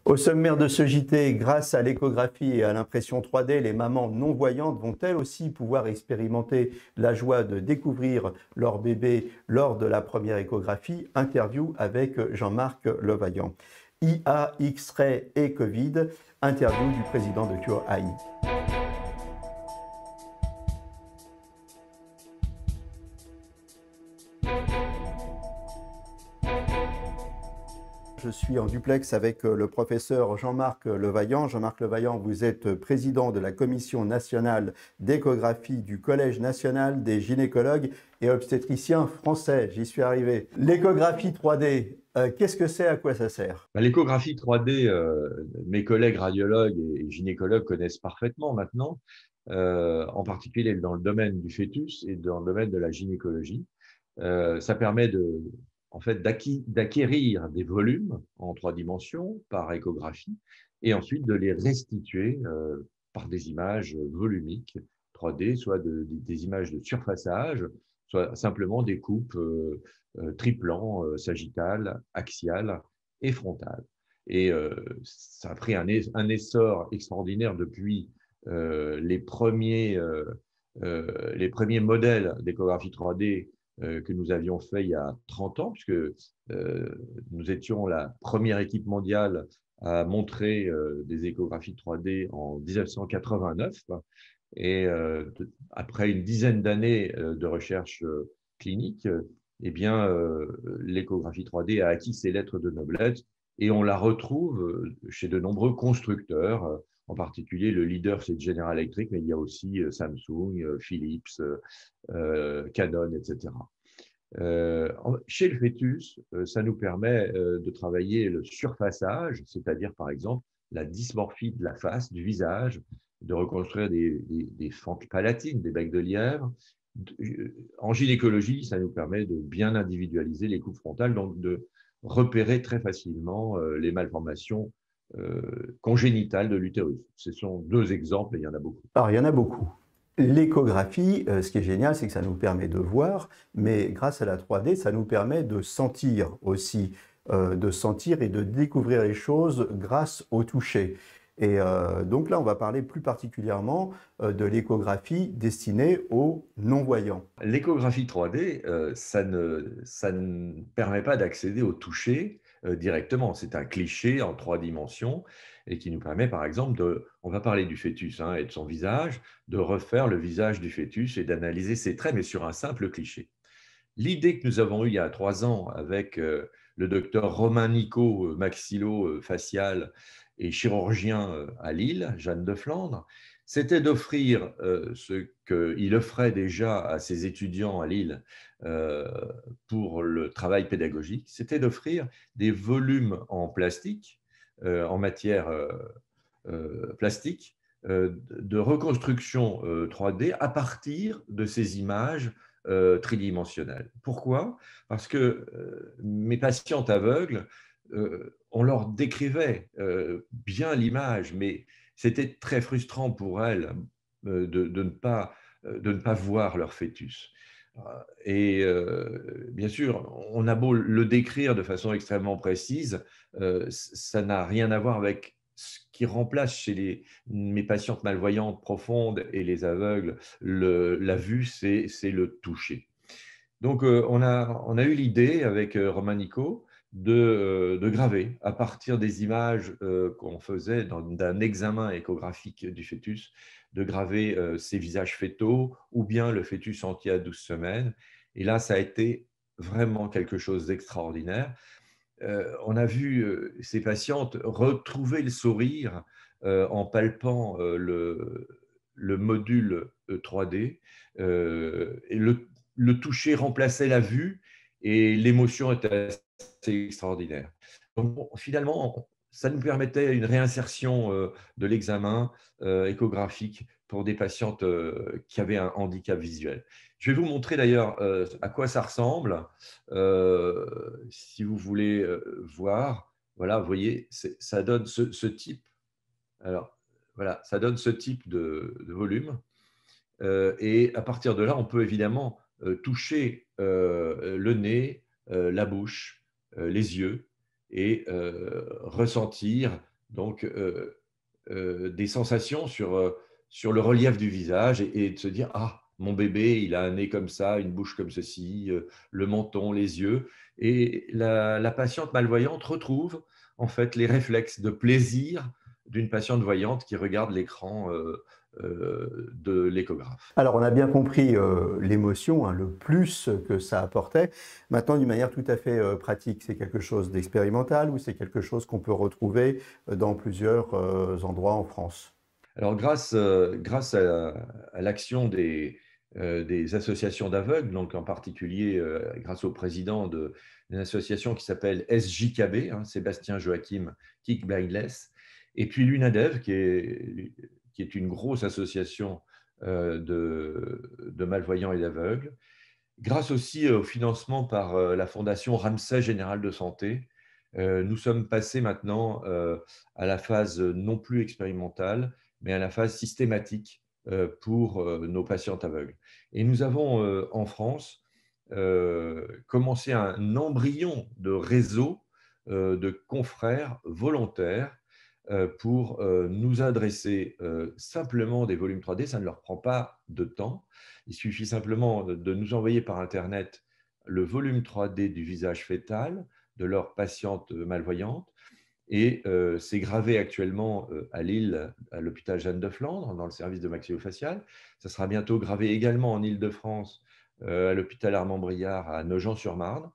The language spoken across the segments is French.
Au sommaire de ce JT, grâce à l'échographie et à l'impression 3D, les mamans non-voyantes vont elles aussi pouvoir expérimenter la joie de découvrir leur bébé lors de la première échographie. Interview avec Jean-Marc Levaillant. IA, X-ray et Covid, interview du président de Cure AI. Je suis en duplex avec le professeur Jean-Marc Levaillant. Jean-Marc Levaillant, vous êtes président de la Commission nationale d'échographie du Collège national des gynécologues et obstétriciens français. J'y suis arrivé. L'échographie 3D, qu'est-ce que c'est, à quoi ça sert? L'échographie 3D, mes collègues radiologues et gynécologues connaissent parfaitement maintenant, en particulier dans le domaine du fœtus et dans le domaine de la gynécologie. Ça permet en fait, d'acquérir des volumes en 3 dimensions par échographie et ensuite de les restituer par des images volumiques 3D, soit des images de surfaçage, soit simplement des coupes triplan, sagittales, axiales et frontales. Et ça a pris un essor extraordinaire depuis les premiers modèles d'échographie 3D que nous avions fait il y a 30 ans, puisque nous étions la première équipe mondiale à montrer des échographies 3D en 1989. Et après une dizaine d'années de recherche clinique, eh bien, l'échographie 3D a acquis ses lettres de noblesse et on la retrouve chez de nombreux constructeurs. En particulier, le leader, c'est General Electric, mais il y a aussi Samsung, Philips, Canon, etc. Chez le fœtus, ça nous permet de travailler le surfaçage, c'est-à-dire par exemple la dysmorphie de la face, du visage, de reconstruire des fentes palatines, des becs de lièvre. En gynécologie, ça nous permet de bien individualiser les coupes frontales, donc de repérer très facilement les malformations congénitales de l'utérus. Ce sont 2 exemples, et il y en a beaucoup. Alors, il y en a beaucoup. L'échographie, ce qui est génial, c'est que ça nous permet de voir, mais grâce à la 3D, ça nous permet de sentir aussi, de sentir et de découvrir les choses grâce au toucher. Et donc là, on va parler plus particulièrement de l'échographie destinée aux non-voyants. L'échographie 3D, ça ne permet pas d'accéder au toucher directement. C'est un cliché en 3 dimensions et qui nous permet, par exemple, on va parler du fœtus et de son visage, de refaire le visage du fœtus et d'analyser ses traits, mais sur un simple cliché. L'idée que nous avons eue il y a 3 ans avec le docteur Romain Nicot, maxillo-facial et chirurgien à Lille, Jeanne de Flandre, c'était d'offrir ce qu'il offrait déjà à ses étudiants à Lille pour le travail pédagogique, c'était d'offrir des volumes en plastique, en matière plastique, de reconstruction 3D à partir de ces images tridimensionnelles. Pourquoi? Parce que mes patientes aveugles, on leur décrivait bien l'image, mais c'était très frustrant pour elles de ne pas voir leur fœtus. Et bien sûr, on a beau le décrire de façon extrêmement précise, ça n'a rien à voir avec ce qui remplace chez mes patientes malvoyantes profondes et les aveugles la vue, c'est le toucher. Donc, on a eu l'idée avec Romain Nicot de graver à partir des images qu'on faisait d'un examen échographique du fœtus, de graver ces visages fœtaux ou bien le fœtus entier à 12 semaines. Et là, ça a été vraiment quelque chose d'extraordinaire. On a vu ces patientes retrouver le sourire en palpant le module 3D. Et le toucher remplaçait la vue et l'émotion était assez extraordinaire. Donc, bon, finalement, ça nous permettait une réinsertion de l'examen échographique pour des patientes qui avaient un handicap visuel. Je vais vous montrer d'ailleurs à quoi ça ressemble. Si vous voulez voir, voilà, vous voyez, ça donne ce type. Alors, voilà, ça donne ce type de volume. Et à partir de là, on peut évidemment toucher le nez, la bouche, les yeux et ressentir donc des sensations sur le relief du visage et de se dire, ah, mon bébé, il a un nez comme ça, une bouche comme ceci, le menton, les yeux. Et la patiente malvoyante retrouve en fait les réflexes de plaisir d'une patiente voyante qui regarde l'écran de l'échographe. Alors, on a bien compris l'émotion, hein, le plus que ça apportait. Maintenant, d'une manière tout à fait pratique, c'est quelque chose d'expérimental ou c'est quelque chose qu'on peut retrouver dans plusieurs endroits en France? Alors, grâce à l'action des associations d'aveugles, donc en particulier grâce au président d'une association qui s'appelle SJKB, hein, Sébastien Joachim Kick Blindless, et puis l'UNADEV, qui est une grosse association de malvoyants et d'aveugles, grâce aussi au financement par la Fondation Ramsay Général de Santé, nous sommes passés maintenant à la phase non plus expérimentale, mais à la phase systématique pour nos patients aveugles. Et nous avons en France commencé un embryon de réseau de confrères volontaires pour nous adresser simplement des volumes 3D. Ça ne leur prend pas de temps. Il suffit simplement de nous envoyer par Internet le volume 3D du visage fœtal de leur patiente malvoyante. Et c'est gravé actuellement à Lille, à l'hôpital Jeanne de Flandre, dans le service de maxillofacial. Ça sera bientôt gravé également en Île-de-France, à l'hôpital Armand-Briard, à Nogent-sur-Marne.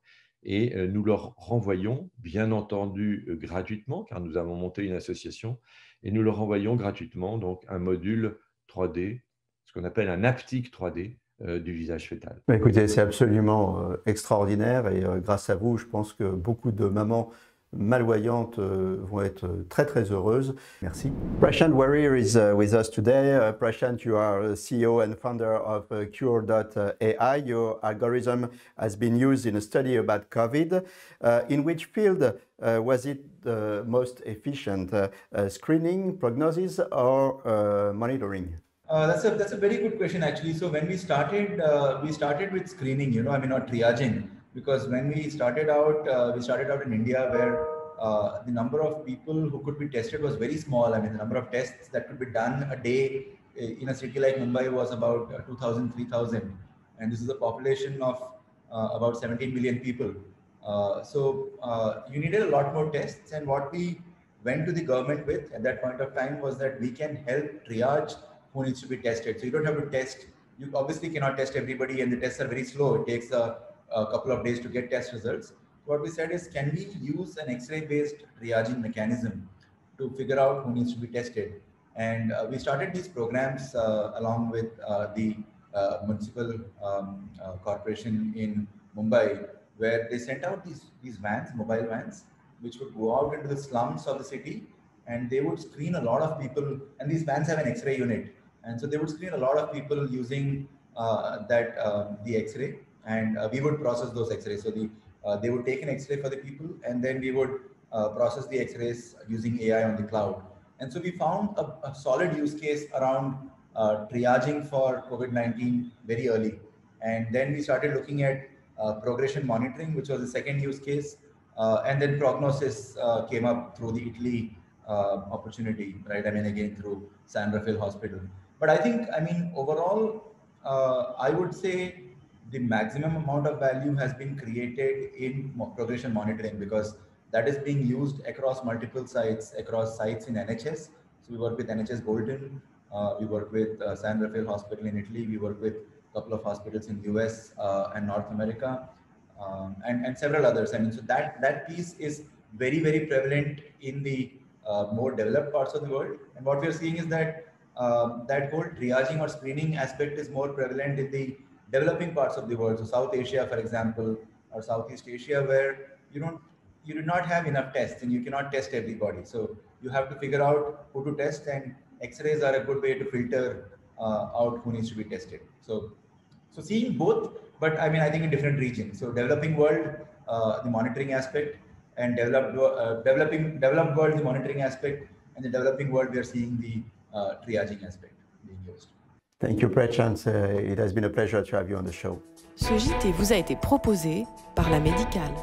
Et nous leur renvoyons, bien entendu gratuitement, car nous avons monté une association, et nous leur renvoyons gratuitement donc, un module 3D, ce qu'on appelle un haptique 3D du visage fœtal. Écoutez, c'est absolument extraordinaire et grâce à vous, je pense que beaucoup de mamans malvoyantes vont être très très heureuses. Merci. Prashant Warrior is with us today. Prashant, you are CEO and founder of Cure.ai. Your algorithm has been used in a study about COVID. In which field was it most efficient? Screening, prognosis, or monitoring? That's a very good question actually. So when we started with screening, you know, I mean, not triaging, because when we started out in India where the number of people who could be tested was very small. I mean, the number of tests that could be done a day in a city like Mumbai was about 2,000, 3,000, and this is a population of about 17 million people. So you needed a lot more tests, and what we went to the government with at that point of time was that we can help triage who needs to be tested. So you don't have to test, you obviously cannot test everybody, and the tests are very slow. It takes a couple of days to get test results. So what we said is, can we use an X-ray based triaging mechanism to figure out who needs to be tested? And we started these programs along with the municipal corporation in Mumbai, where they sent out these vans, mobile vans, which would go out into the slums of the city, and they would screen a lot of people, and these vans have an X-ray unit. And so they would screen a lot of people using the X-ray, and we would process those X-rays. So they would take an X-ray for the people, and then we would process the X-rays using AI on the cloud. And so we found a solid use case around triaging for COVID-19 very early. And then we started looking at progression monitoring, which was the second use case. And then prognosis came up through the Italy opportunity, right? I mean, again, through San Rafael Hospital. But I think, I mean, overall, I would say the maximum amount of value has been created in progression monitoring, because that is being used across multiple sites, across sites in NHS. So we work with NHS Bolton, we work with San Rafael Hospital in Italy, we work with a couple of hospitals in US and North America, and several others. I mean, so that piece is very, very prevalent in the more developed parts of the world. And what we are seeing is that that whole triaging or screening aspect is more prevalent in the developing parts of the world. So South Asia, for example, or Southeast Asia, where you do not have enough tests and you cannot test everybody. So you have to figure out who to test, and X-rays are a good way to filter out who needs to be tested. So seeing both, but I mean, I think in different regions. So developing world, the monitoring aspect, and developed world, the monitoring aspect, and the developing world, we are seeing the triaging aspect being used. Thank you, Prashant. It has been a pleasure to have you on the show. Ce JT vous a été proposé par La Médicale.